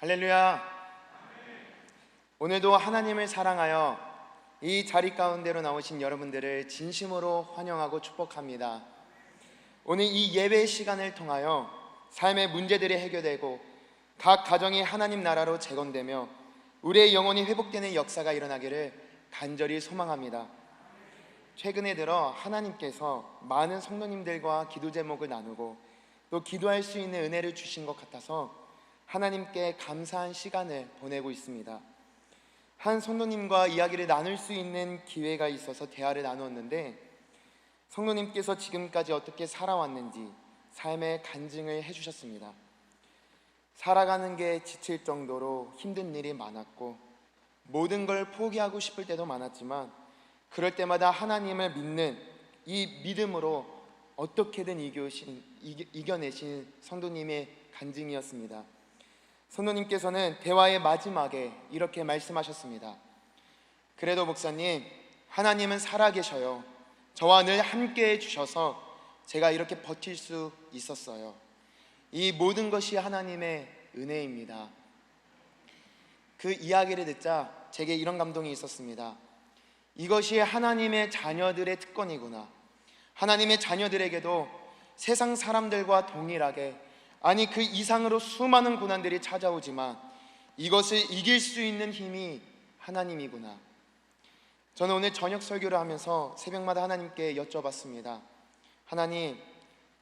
할렐루야. 오늘도 하나님을 사랑하여 이 자리 가운데로 나오신 여러분들을 진심으로 환영하고 축복합니다. 오늘 이 예배 시간을 통하여 삶의 문제들이 해결되고 각 가정이 하나님 나라로 재건되며 우리의 영혼이 회복되는 역사가 일어나기를 간절히 소망합니다. 최근에 들어 하나님께서 많은 성도님들과 기도 제목을 나누고 또 기도할 수 있는 은혜를 주신 것 같아서 하나님께 감사한 시간을 보내고 있습니다. 한 성도님과 이야기를 나눌 수 있는 기회가 있어서 대화를 나누었는데, 성도님께서 지금까지 어떻게 살아왔는지 삶의 간증을 해주셨습니다. 살아가는 게 지칠 정도로 힘든 일이 많았고 모든 걸 포기하고 싶을 때도 많았지만, 그럴 때마다 하나님을 믿는 이 믿음으로 어떻게든 이겨내신 성도님의 간증이었습니다. 성도님께서는 대화의 마지막에 이렇게 말씀하셨습니다. 그래도 목사님, 하나님은 살아계셔요. 저와 늘 함께 해주셔서 제가 이렇게 버틸 수 있었어요. 이 모든 것이 하나님의 은혜입니다. 그 이야기를 듣자 제게 이런 감동이 있었습니다. 이것이 하나님의 자녀들의 특권이구나. 하나님의 자녀들에게도 세상 사람들과 동일하게, 아니 그 이상으로 수많은 고난들이 찾아오지만 이것을 이길 수 있는 힘이 하나님이구나. 저는 오늘 저녁 설교를 하면서 새벽마다 하나님께 여쭤봤습니다. 하나님,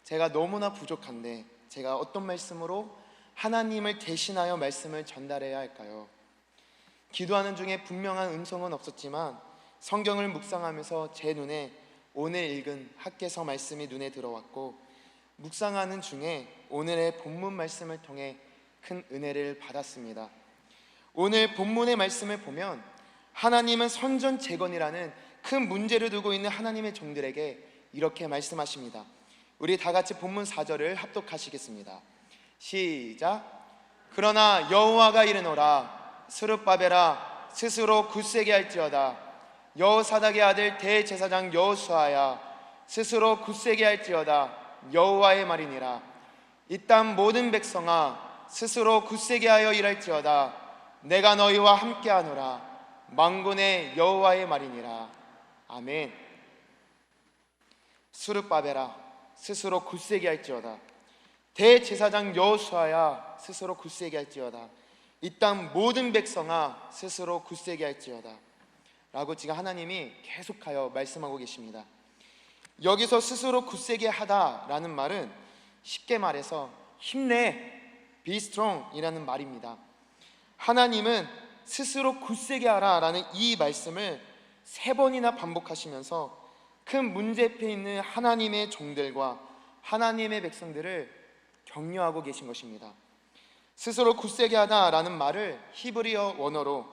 제가 너무나 부족한데 제가 어떤 말씀으로 하나님을 대신하여 말씀을 전달해야 할까요? 기도하는 중에 분명한 음성은 없었지만 성경을 묵상하면서 제 눈에 오늘 읽은 학개서 말씀이 눈에 들어왔고, 묵상하는 중에 오늘의 본문 말씀을 통해 큰 은혜를 받았습니다. 오늘 본문의 말씀을 보면 하나님은 선전재건이라는 큰 문제를 두고 있는 하나님의 종들에게 이렇게 말씀하십니다. 우리 다 같이 본문 4절을 합독하시겠습니다. 시작. 그러나 여호와가 이르노라. 스룹바벨아, 스스로 굳세게 할지어다. 여호사닥의 아들 대제사장 여호수아야, 스스로 굳세게 할지어다. 여호와의 말이니라. 이 땅 모든 백성아, 스스로 굳세게 하여 일할지어다. 내가 너희와 함께하노라. 만군의 여호와의 말이니라. 아멘. 스룹바벨아, 스스로 굳세게 할지어다. 대제사장 여호수아야, 스스로 굳세게 할지어다. 이 땅 모든 백성아, 스스로 굳세게 할지어다. 라고 지금 하나님이 계속하여 말씀하고 계십니다. 여기서 스스로 굳세게 하다라는 말은 쉽게 말해서 힘내, be strong 이라는 말입니다. 하나님은 스스로 굳세게 하라라는 이 말씀을 3번이나 반복하시면서 큰 문제 앞에 있는 하나님의 종들과 하나님의 백성들을 격려하고 계신 것입니다. 스스로 굳세게 하다라는 말을 히브리어 원어로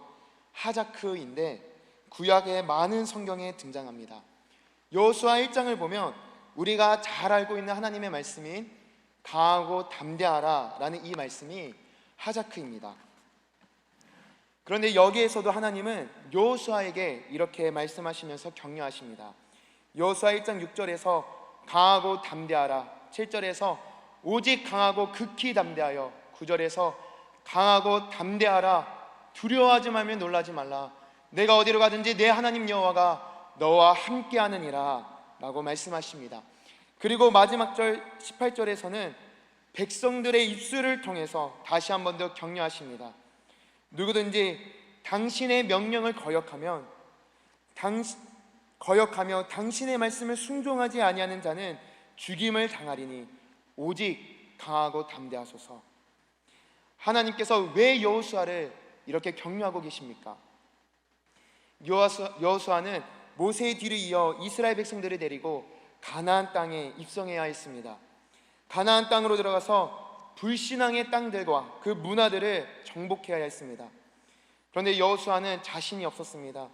하자크인데 구약의 많은 성경에 등장합니다. 여호수아 1장을 보면 우리가 잘 알고 있는 하나님의 말씀인 강하고 담대하라 라는 이 말씀이 하자크입니다. 그런데 여기에서도 하나님은 여호수아에게 이렇게 말씀하시면서 격려하십니다. 여호수아 1장 6절에서 강하고 담대하라, 7절에서 오직 강하고 극히 담대하여, 9절에서 강하고 담대하라, 두려워하지 말며 놀라지 말라. 내가 어디로 가든지 내 하나님 여호와가 너와 함께하느니라 라고 말씀하십니다. 그리고 마지막 절 18절에서는 백성들의 입술을 통해서 다시 한 번 더 격려하십니다. 누구든지 당신의 명령을 거역하며 당신의 말씀을 순종하지 아니하는 자는 죽임을 당하리니 오직 강하고 담대하소서. 하나님께서 왜 여호수아를 이렇게 격려하고 계십니까? 여호수아는 모세의 뒤를 이어 이스라엘 백성들을 데리고 가나안 땅에 입성해야 했습니다. 가나안 땅으로 들어가서 불신앙의 땅들과 그 문화들을 정복해야 했습니다. 그런데 여호수아는 자신이 없었습니다.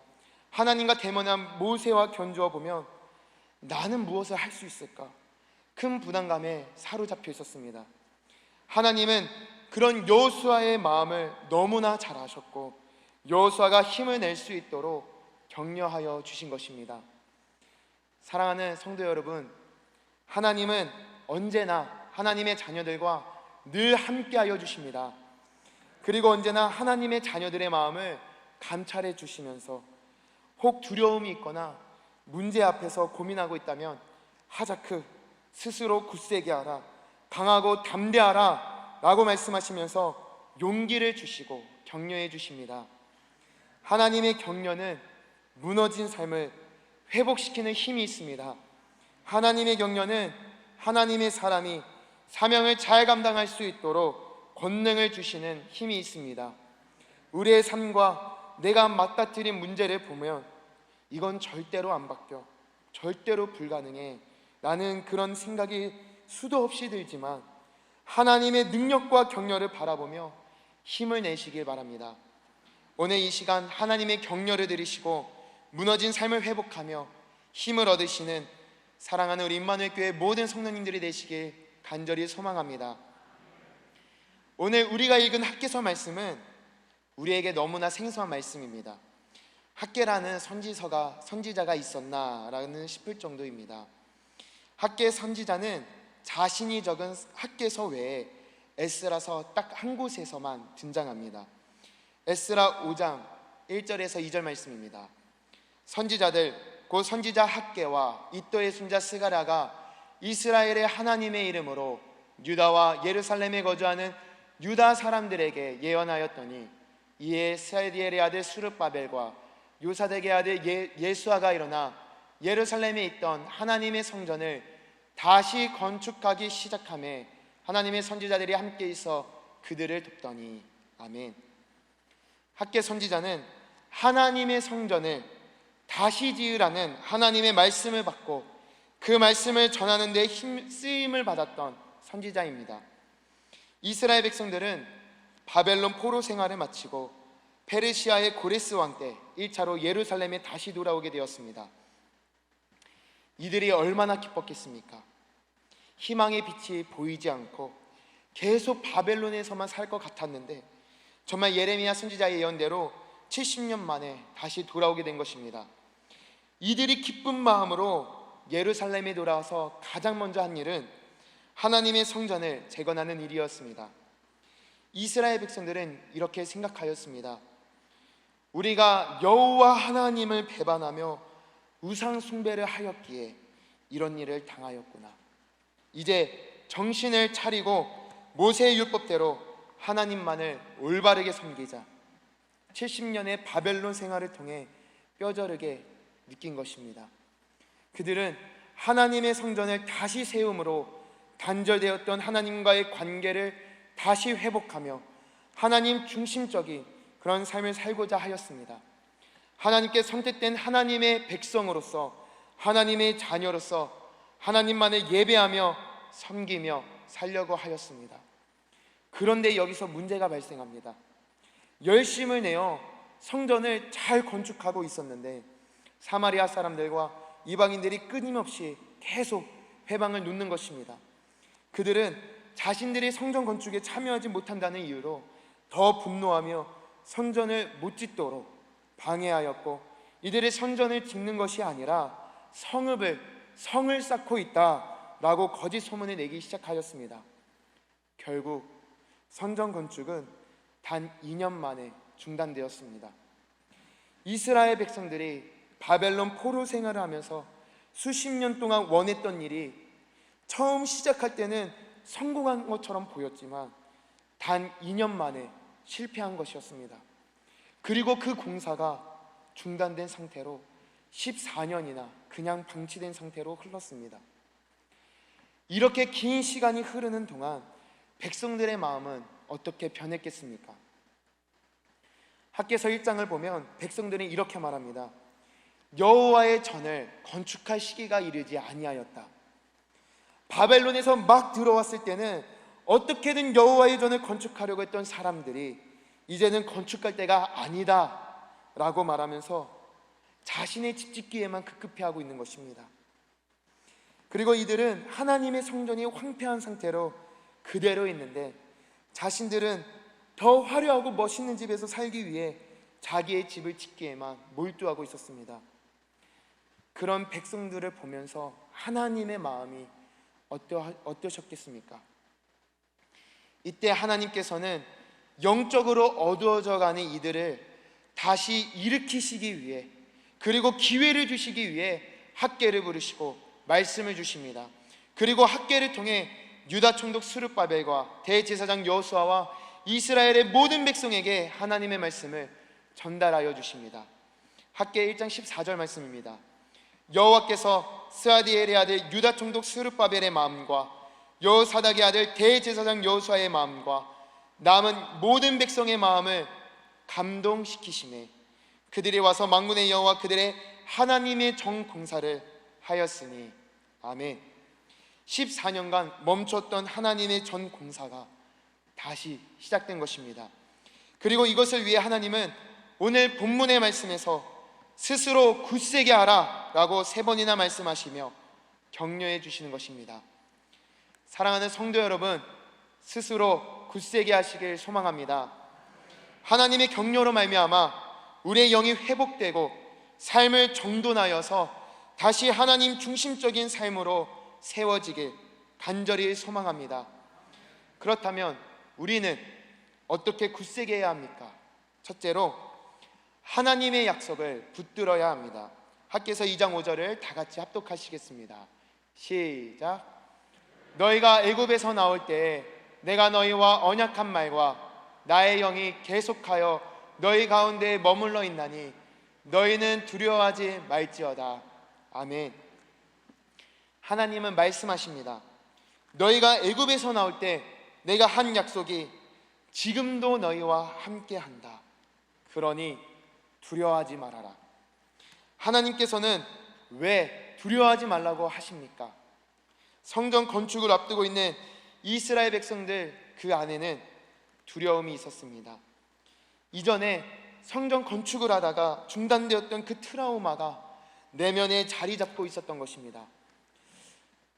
하나님과 대면한 모세와 견주어 보면 나는 무엇을 할 수 있을까? 큰 부담감에 사로잡혀 있었습니다. 하나님은 그런 여호수아의 마음을 너무나 잘 아셨고 여호수아가 힘을 낼 수 있도록 격려하여 주신 것입니다. 사랑하는 성도 여러분, 하나님은 언제나 하나님의 자녀들과 늘 함께하여 주십니다. 그리고 언제나 하나님의 자녀들의 마음을 감찰해 주시면서 혹 두려움이 있거나 문제 앞에서 고민하고 있다면 하자크, 스스로 굳세게 하라, 강하고 담대하라 라고 말씀하시면서 용기를 주시고 격려해 주십니다. 하나님의 격려는 무너진 삶을 회복시키는 힘이 있습니다. 하나님의 격려는 하나님의 사람이 사명을 잘 감당할 수 있도록 권능을 주시는 힘이 있습니다. 우리의 삶과 내가 맞닥뜨린 문제를 보면 이건 절대로 안 바뀌어, 절대로 불가능해 라는 그런 생각이 수도 없이 들지만 하나님의 능력과 격려를 바라보며 힘을 내시길 바랍니다. 오늘 이 시간 하나님의 격려를 들으시고 무너진 삶을 회복하며 힘을 얻으시는 사랑하는 우리 임마누엘 교회 모든 성도님들이 되시길 간절히 소망합니다. 오늘 우리가 읽은 학개서 말씀은 우리에게 너무나 생소한 말씀입니다. 학개라는 선지자가 있었나라는 싶을 정도입니다. 학개 선지자는 자신이 적은 학개서 외에 에스라서 딱 한 곳에서만 등장합니다. 에스라 5장 1절에서 2절 말씀입니다. 선지자들 곧 선지자 학개와 이또의 손자 스가랴가 이스라엘의 하나님의 이름으로 유다와 예루살렘에 거주하는 유다 사람들에게 예언하였더니 이에 스알디엘의 아들 수르바벨과 요사덱의 아들 예수아가 일어나 예루살렘에 있던 하나님의 성전을 다시 건축하기 시작하며 하나님의 선지자들이 함께 있어 그들을 돕더니. 아멘. 학개 선지자는 하나님의 성전을 다시 지으라는 하나님의 말씀을 받고 그 말씀을 전하는 데 쓰임을 받았던 선지자입니다. 이스라엘 백성들은 바벨론 포로 생활을 마치고 페르시아의 고레스 왕 때 1차로 예루살렘에 다시 돌아오게 되었습니다. 이들이 얼마나 기뻤겠습니까? 희망의 빛이 보이지 않고 계속 바벨론에서만 살 것 같았는데 정말 예레미야 선지자의 예언대로 70년 만에 다시 돌아오게 된 것입니다. 이들이 기쁜 마음으로 예루살렘에 돌아와서 가장 먼저 한 일은 하나님의 성전을 재건하는 일이었습니다. 이스라엘 백성들은 이렇게 생각하였습니다. 우리가 여호와 하나님을 배반하며 우상 숭배를 하였기에 이런 일을 당하였구나. 이제 정신을 차리고 모세의 율법대로 하나님만을 올바르게 섬기자. 70년의 바벨론 생활을 통해 뼈저리게 느낀 것입니다. 그들은 하나님의 성전을 다시 세움으로 단절되었던 하나님과의 관계를 다시 회복하며 하나님 중심적인 그런 삶을 살고자 하였습니다. 하나님께 선택된 하나님의 백성으로서, 하나님의 자녀로서 하나님만을 예배하며 섬기며 살려고 하였습니다. 그런데 여기서 문제가 발생합니다. 열심을 내어 성전을 잘 건축하고 있었는데 사마리아 사람들과 이방인들이 끊임없이 계속 회방을 놓는 것입니다. 그들은 자신들이 성전 건축에 참여하지 못한다는 이유로 더 분노하며 성전을 못 짓도록 방해하였고, 이들의 성전을 짓는 것이 아니라 성을 쌓고 있다라고 거짓 소문을 내기 시작하였습니다. 결국 성전 건축은 단 2년 만에 중단되었습니다. 이스라엘 백성들이 바벨론 포로 생활을 하면서 수십 년 동안 원했던 일이 처음 시작할 때는 성공한 것처럼 보였지만 단 2년 만에 실패한 것이었습니다. 그리고 그 공사가 중단된 상태로 14년이나 그냥 방치된 상태로 흘렀습니다. 이렇게 긴 시간이 흐르는 동안 백성들의 마음은 어떻게 변했겠습니까? 학개서 1장을 보면 백성들은 이렇게 말합니다. 여호와의 전을 건축할 시기가 이르지 아니하였다. 바벨론에서 막 들어왔을 때는 어떻게든 여호와의 전을 건축하려고 했던 사람들이 이제는 건축할 때가 아니다 라고 말하면서 자신의 집 짓기에만 급급해하고 있는 것입니다. 그리고 이들은 하나님의 성전이 황폐한 상태로 그대로 있는데 자신들은 더 화려하고 멋있는 집에서 살기 위해 자기의 집을 짓기에만 몰두하고 있었습니다. 그런 백성들을 보면서 하나님의 마음이 어떠셨겠습니까? 이때 하나님께서는 영적으로 어두워져 가는 이들을 다시 일으키시기 위해, 그리고 기회를 주시기 위해 학개를 부르시고 말씀을 주십니다. 그리고 학개를 통해 유다 총독 스룹바벨과 대제사장 여호수아와 이스라엘의 모든 백성에게 하나님의 말씀을 전달하여 주십니다. 학개 1장 14절 말씀입니다. 여호와께서 스아디엘의 아들 유다 총독 스룹바벨의 마음과 여호사닥의 아들 대제사장 여호수아의 마음과 남은 모든 백성의 마음을 감동시키시매 그들이 와서 만군의 여호와 그들의 하나님의 정공사를 하였으니. 아멘. 14년간 멈췄던 하나님의 전공사가 다시 시작된 것입니다. 그리고 이것을 위해 하나님은 오늘 본문의 말씀에서 스스로 굳세게 하라 라고 3번이나 말씀하시며 격려해 주시는 것입니다. 사랑하는 성도 여러분, 스스로 굳세게 하시길 소망합니다. 하나님의 격려로 말미암아 우리의 영이 회복되고 삶을 정돈하여서 다시 하나님 중심적인 삶으로 세워지길 간절히 소망합니다. 그렇다면 우리는 어떻게 굳세게 해야 합니까? 첫째로 하나님의 약속을 붙들어야 합니다. 학개서 2장 5절을 다 같이 합독하시겠습니다. 시작. 너희가 애굽에서 나올 때에 내가 너희와 언약한 말과 나의 영이 계속하여 너희 가운데 머물러 있나니 너희는 두려워하지 말지어다. 아멘. 하나님은 말씀하십니다. 너희가 애굽에서 나올 때 내가 한 약속이 지금도 너희와 함께한다. 그러니 두려워하지 말아라. 하나님께서는 왜 두려워하지 말라고 하십니까? 성전 건축을 앞두고 있는 이스라엘 백성들 그 안에는 두려움이 있었습니다. 이전에 성전 건축을 하다가 중단되었던 그 트라우마가 내면에 자리 잡고 있었던 것입니다.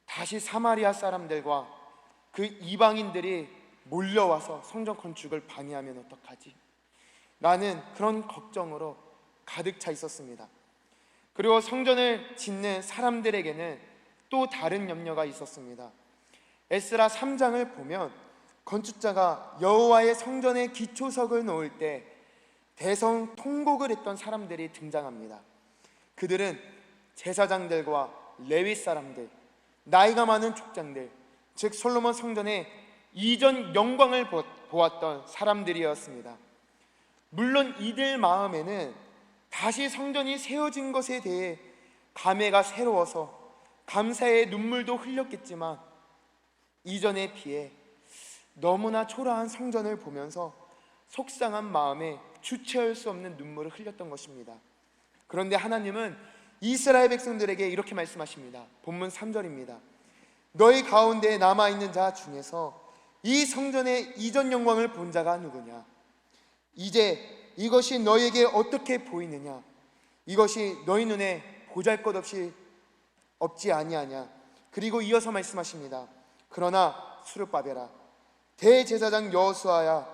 다시 사마리아 사람들과 그 이방인들이 몰려와서 성전 건축을 방해하면 어떡하지? 라는 그런 걱정으로 가득 차 있었습니다. 그리고 성전을 짓는 사람들에게는 또 다른 염려가 있었습니다. 에스라 3장을 보면 건축자가 여호와의 성전에 기초석을 놓을 때 대성 통곡을 했던 사람들이 등장합니다. 그들은 제사장들과 레위 사람들, 나이가 많은 족장들, 즉 솔로몬 성전의 이전 영광을 보았던 사람들이었습니다. 물론 이들 마음에는 다시 성전이 세워진 것에 대해 감회가 새로워서 감사의 눈물도 흘렸겠지만 이전에 비해 너무나 초라한 성전을 보면서 속상한 마음에 주체할 수 없는 눈물을 흘렸던 것입니다. 그런데 하나님은 이스라엘 백성들에게 이렇게 말씀하십니다. 본문 3절입니다. 너희 가운데 남아있는 자 중에서 이 성전의 이전 영광을 본 자가 누구냐? 이제 이것이 너희에게 어떻게 보이느냐? 이것이 너희 눈에 보잘것없이 없지 아니하냐? 그리고 이어서 말씀하십니다. 그러나 스룹바벨아, 대제사장 여호수아야,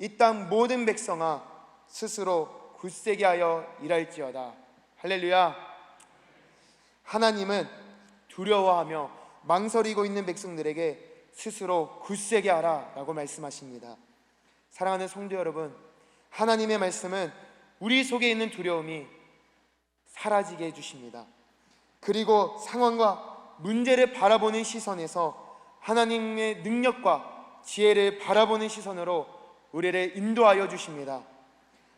이 땅 모든 백성아, 스스로 굳세게 하여 일할지어다. 할렐루야. 하나님은 두려워하며 망설이고 있는 백성들에게 스스로 굳세게 하라 라고 말씀하십니다. 사랑하는 성도 여러분, 하나님의 말씀은 우리 속에 있는 두려움이 사라지게 해주십니다. 그리고 상황과 문제를 바라보는 시선에서 하나님의 능력과 지혜를 바라보는 시선으로 우리를 인도하여 주십니다.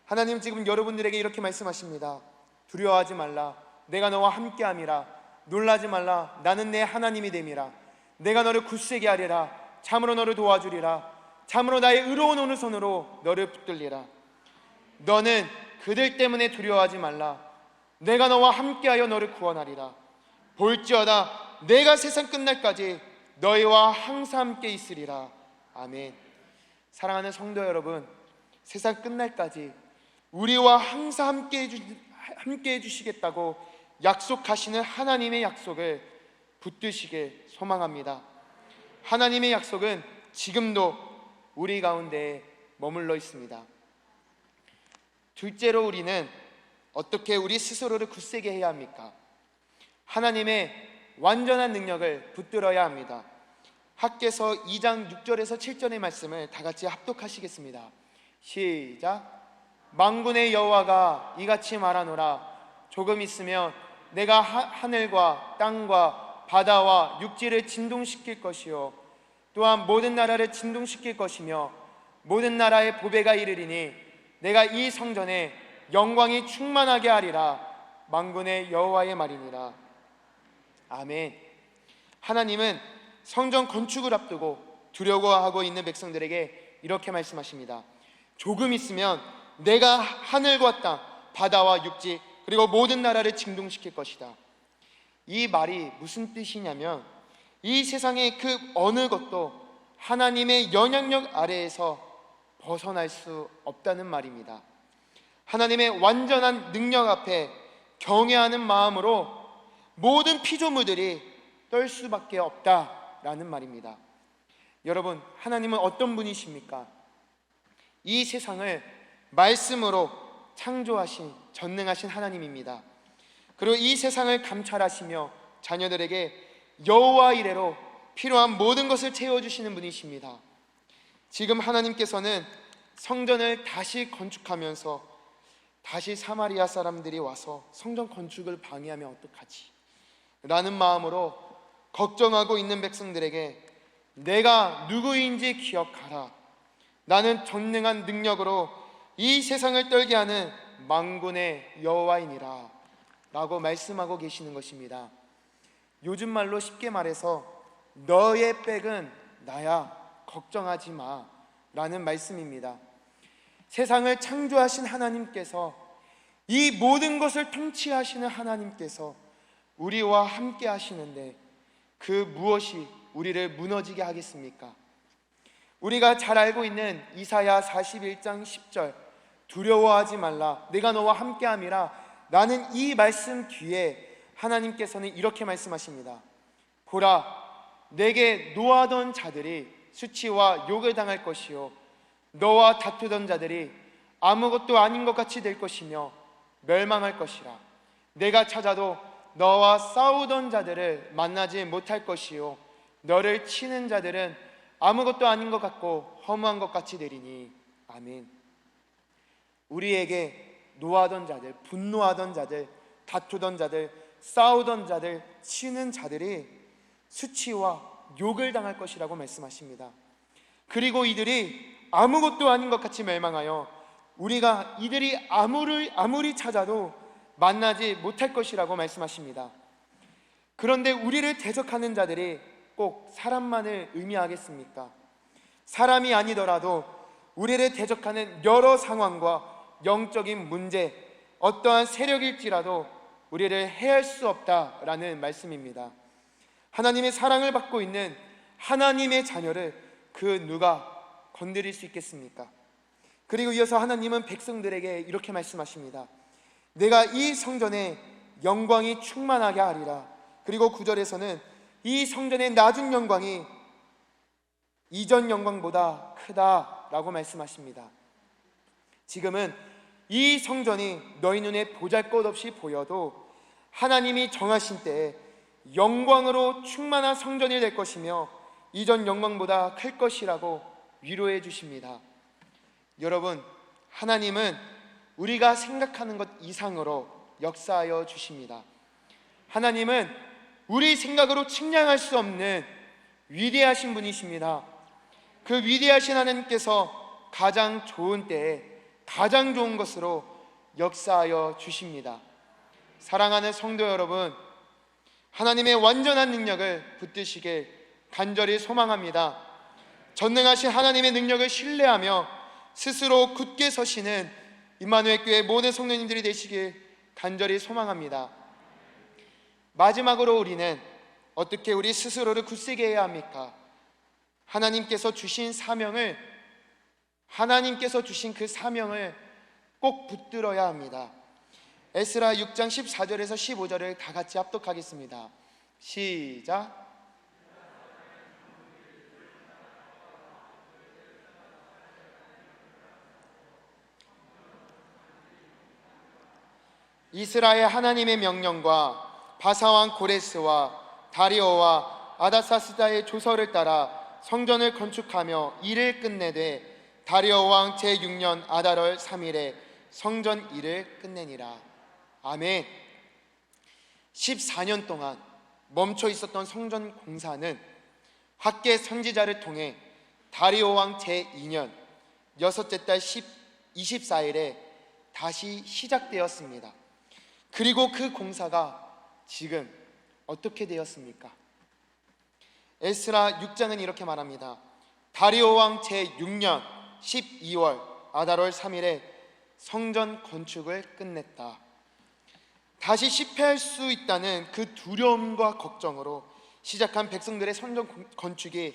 하나님 지금 여러분들에게 이렇게 말씀하십니다. 두려워하지 말라. 내가 너와 함께함이라. 놀라지 말라. 나는 내 하나님이 됨이라. 내가 너를 굳세게 하리라. 참으로 너를 도와주리라. 참으로 나의 의로운 오른손으로 너를 붙들리라. 너는 그들 때문에 두려워하지 말라. 내가 너와 함께하여 너를 구원하리라. 볼지어다 내가 세상 끝날까지 너희와 항상 함께 있으리라. 아멘. 사랑하는 성도 여러분, 세상 끝날까지 우리와 항상 함께 해주시겠다고 약속하시는 하나님의 약속을 붙드시길 소망합니다. 하나님의 약속은 지금도 우리 가운데 머물러 있습니다. 둘째로 어떻게 우리 스스로를 굳세게 해야 합니까? 하나님의 완전한 능력을 붙들어야 합니다. 학개서 2장 6절에서 7절의 말씀을 다 같이 합독하시겠습니다. 시작. 만군의 여호와가 이같이 말하노라. 조금 있으면 내가 하늘과 땅과 바다와 육지를 진동시킬 것이요 또한 모든 나라를 진동시킬 것이며 모든 나라의 보배가 이르리니 내가 이 성전에 영광이 충만하게 하리라. 만군의 여호와의 말이니라. 아멘. 하나님은 성전 건축을 앞두고 두려워하고 있는 백성들에게 이렇게 말씀하십니다. 조금 있으면 내가 하늘과 땅, 바다와 육지 그리고 모든 나라를 진동시킬 것이다. 이 말이 무슨 뜻이냐면 이 세상의 그 어느 것도 하나님의 영향력 아래에서 벗어날 수 없다는 말입니다. 하나님의 완전한 능력 앞에 경외하는 마음으로 모든 피조물들이 떨 수밖에 없다라는 말입니다. 여러분, 하나님은 어떤 분이십니까? 이 세상을 말씀으로 창조하신 전능하신 하나님입니다. 그리고 이 세상을 감찰하시며 자녀들에게 여호와 이레로 필요한 모든 것을 채워주시는 분이십니다. 지금 하나님께서는 성전을 다시 건축하면서 다시 사마리아 사람들이 와서 성전 건축을 방해하면 어떡하지? 라는 마음으로 걱정하고 있는 백성들에게 내가 누구인지 기억하라. 나는 전능한 능력으로 이 세상을 떨게 하는 만군의 여호와이니라 라고 말씀하고 계시는 것입니다. 요즘 말로 쉽게 말해서 너의 백은 나야, 걱정하지 마 라는 말씀입니다. 세상을 창조하신 하나님께서, 이 모든 것을 통치하시는 하나님께서 우리와 함께 하시는데 그 무엇이 우리를 무너지게 하겠습니까? 우리가 잘 알고 있는 이사야 41장 10절 두려워하지 말라 내가 너와 함께함이라 라는 이 말씀 뒤에 하나님께서는 이렇게 말씀하십니다. 보라, 내게 노하던 자들이 수치와 욕을 당할 것이요 너와 다투던 자들이 아무것도 아닌 것 같이 될 것이며 멸망할 것이라. 내가 찾아도 너와 싸우던 자들을 만나지 못할 것이요 너를 치는 자들은 아무것도 아닌 것 같고 허무한 것 같이 되리니. 아멘. 우리에게 노하던 자들, 분노하던 자들, 다투던 자들, 싸우던 자들, 치는 자들이 수치와 욕을 당할 것이라고 말씀하십니다. 그리고 이들이 아무것도 아닌 것 같이 멸망하여 우리가 이들이 아무리 찾아도 만나지 못할 것이라고 말씀하십니다. 그런데 우리를 대적하는 자들이 꼭 사람만을 의미하겠습니까? 사람이 아니더라도 우리를 대적하는 여러 상황과 영적인 문제, 어떠한 세력일지라도 우리를 해할 수 없다라는 말씀입니다. 하나님의 사랑을 받고 있는 하나님의 자녀를 그 누가 건드릴 수 있겠습니까? 그리고 이어서 하나님은 백성들에게 이렇게 말씀하십니다. 내가 이 성전에 영광이 충만하게 하리라. 그리고 9절에서는 이 성전의 낮은 영광이 이전 영광보다 크다라고 말씀하십니다. 지금은 이 성전이 너희 눈에 보잘것없이 보여도 하나님이 정하신 때에 영광으로 충만한 성전이 될 것이며 이전 영광보다 클 것이라고 위로해 주십니다. 여러분, 하나님은 우리가 생각하는 것 이상으로 역사하여 주십니다. 하나님은 우리 생각으로 측량할 수 없는 위대하신 분이십니다. 그 위대하신 하나님께서 가장 좋은 때에 가장 좋은 것으로 역사하여 주십니다. 사랑하는 성도 여러분, 하나님의 완전한 능력을 붙드시길 간절히 소망합니다. 전능하신 하나님의 능력을 신뢰하며 스스로 굳게 서시는 임마누엘 교회 모든 성도님들이 되시길 간절히 소망합니다. 마지막으로 우리는 어떻게 우리 스스로를 굳세게 해야 합니까? 하나님께서 주신 그 사명을 꼭 붙들어야 합니다. 에스라 6장 14절에서 15절을 다 같이 합독하겠습니다. 시작. 이스라엘 하나님의 명령과 바사왕 고레스와 다리오와 아다사스다의 조서를 따라 성전을 건축하며 일을 끝내되 다리오 왕 제6년 아달월 3일에 성전 일을 끝내니라. 아멘. 14년 동안 멈춰 있었던 성전 공사는 학계 선지자를 통해 다리오 왕 제2년 여섯째 달 24일에 다시 시작되었습니다. 그리고 그 공사가 지금 어떻게 되었습니까? 에스라 6장은 이렇게 말합니다. 다리오 왕 제6년 12월 아달월 3일에 성전 건축을 끝냈다. 다시 실패할 수 있다는 그 두려움과 걱정으로 시작한 백성들의 성전 건축이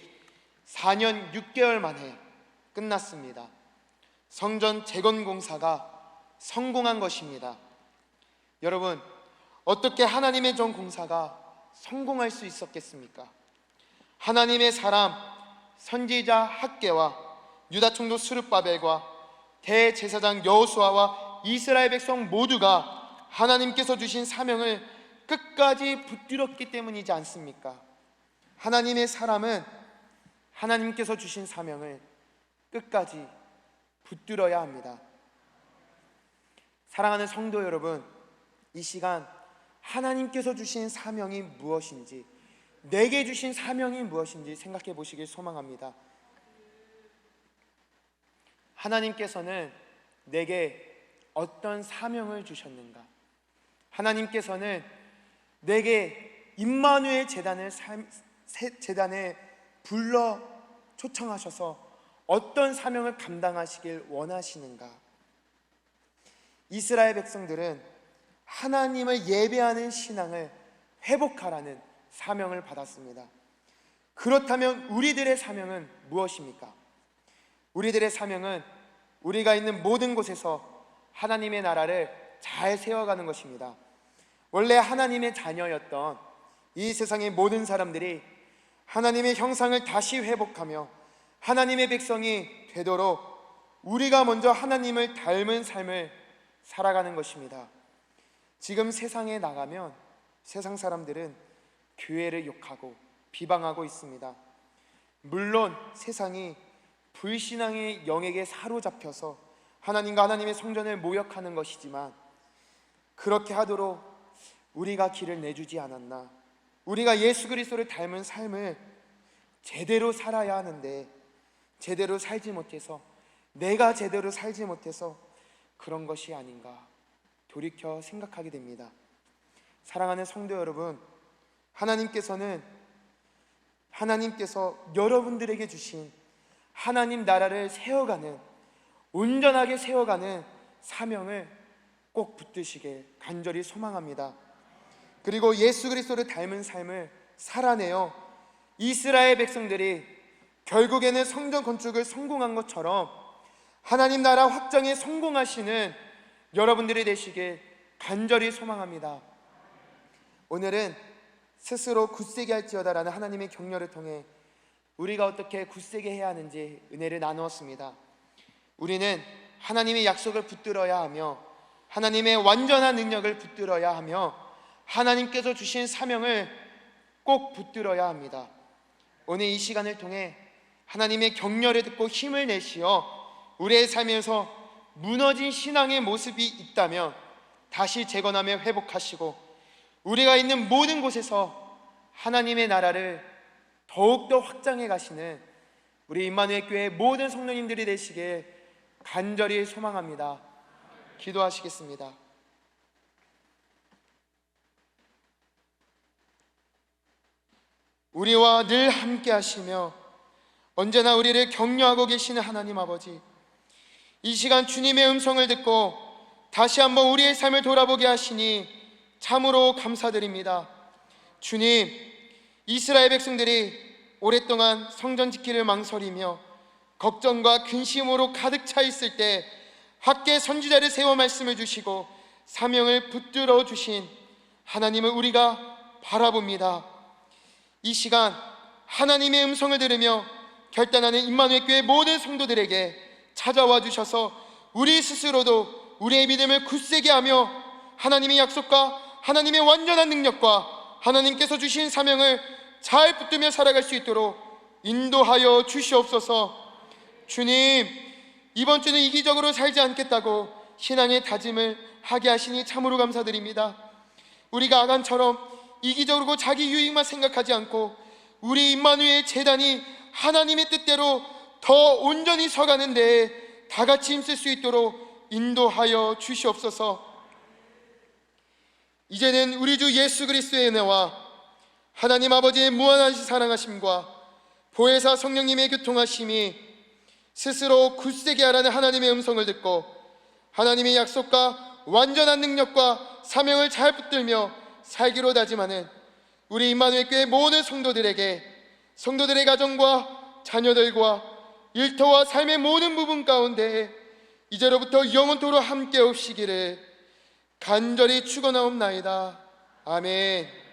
4년 6개월 만에 끝났습니다. 성전 재건 공사가 성공한 것입니다. 여러분, 어떻게 하나님의 전 공사가 성공할 수 있었겠습니까? 하나님의 사람 선지자 학개와 유다 총독 스룹바벨과 대제사장 여호수아와 이스라엘 백성 모두가 하나님께서 주신 사명을 끝까지 붙들었기 때문이지 않습니까? 하나님의 사람은 하나님께서 주신 사명을 끝까지 붙들어야 합니다. 사랑하는 성도 여러분, 이 시간 하나님께서 주신 사명이 무엇인지, 내게 주신 사명이 무엇인지 생각해 보시길 소망합니다. 하나님께서는 내게 어떤 사명을 주셨는가? 하나님께서는 내게 임마누엘 재단에 불러 초청하셔서 어떤 사명을 감당하시길 원하시는가? 이스라엘 백성들은 하나님을 예배하는 신앙을 회복하라는 사명을 받았습니다. 그렇다면 우리들의 사명은 무엇입니까? 우리들의 사명은 우리가 있는 모든 곳에서 하나님의 나라를 잘 세워가는 것입니다. 원래 하나님의 자녀였던 이 세상의 모든 사람들이 하나님의 형상을 다시 회복하며 하나님의 백성이 되도록 우리가 먼저 하나님을 닮은 삶을 살아가는 것입니다. 지금 세상에 나가면 세상 사람들은 교회를 욕하고 비방하고 있습니다. 물론 세상이 불신앙의 영에게 사로잡혀서 하나님과 하나님의 성전을 모욕하는 것이지만, 그렇게 하도록 우리가 길을 내주지 않았나? 우리가 예수 그리스도를 닮은 삶을 제대로 살아야 하는데 제대로 살지 못해서, 내가 제대로 살지 못해서 그런 것이 아닌가 돌이켜 생각하게 됩니다. 사랑하는 성도 여러분, 하나님께서 여러분들에게 주신 하나님 나라를 세워가는, 온전하게 세워가는 사명을 꼭 붙드시길 간절히 소망합니다. 그리고 예수 그리스도를 닮은 삶을 살아내어 이스라엘 백성들이 결국에는 성전 건축을 성공한 것처럼 하나님 나라 확장에 성공하시는 여러분들이 되시길 간절히 소망합니다. 오늘은 스스로 굳세게 할지어다라는 하나님의 격려를 통해 우리가 어떻게 굳세게 해야 하는지 은혜를 나누었습니다. 우리는 하나님의 약속을 붙들어야 하며 하나님의 완전한 능력을 붙들어야 하며 하나님께서 주신 사명을 꼭 붙들어야 합니다. 오늘 이 시간을 통해 하나님의 격려를 듣고 힘을 내시어 우리의 삶에서 무너진 신앙의 모습이 있다면 다시 재건하며 회복하시고, 우리가 있는 모든 곳에서 하나님의 나라를 더욱더 확장해 가시는 우리 임마누엘 교회 모든 성도님들이 되시길 간절히 소망합니다. 기도하시겠습니다. 우리와 늘 함께 하시며 언제나 우리를 격려하고 계시는 하나님 아버지, 이 시간 주님의 음성을 듣고 다시 한번 우리의 삶을 돌아보게 하시니 참으로 감사드립니다. 주님, 이스라엘 백성들이 오랫동안 성전 지키를 망설이며 걱정과 근심으로 가득 차 있을 때 학계 선지자를 세워 말씀을 주시고 사명을 붙들어 주신 하나님을 우리가 바라봅니다. 이 시간 하나님의 음성을 들으며 결단하는 임마누엘 교회 모든 성도들에게 찾아와 주셔서 우리 스스로도 우리의 믿음을 굳세게 하며 하나님의 약속과 하나님의 완전한 능력과 하나님께서 주신 사명을 잘 붙들며 살아갈 수 있도록 인도하여 주시옵소서. 주님, 이번 주는 이기적으로 살지 않겠다고 신앙의 다짐을 하게 하시니 참으로 감사드립니다. 우리가 아간처럼 이기적으로 자기 유익만 생각하지 않고 우리 임마누엘 재단이 하나님의 뜻대로 더 온전히 서가는 데에 다 같이 힘쓸 수 있도록 인도하여 주시옵소서. 이제는 우리 주 예수 그리스도의 은혜와 하나님 아버지의 무한하신 사랑하심과 보혜사 성령님의 교통하심이 스스로 굳세게 하라는 하나님의 음성을 듣고 하나님의 약속과 완전한 능력과 사명을 잘 붙들며 살기로 다짐하는 우리 임마누엘 교회 모든 성도들에게, 성도들의 가정과 자녀들과 일터와 삶의 모든 부분 가운데 이제로부터 영원토록 함께 없시기를 간절히 축원하옵나이다. 아멘.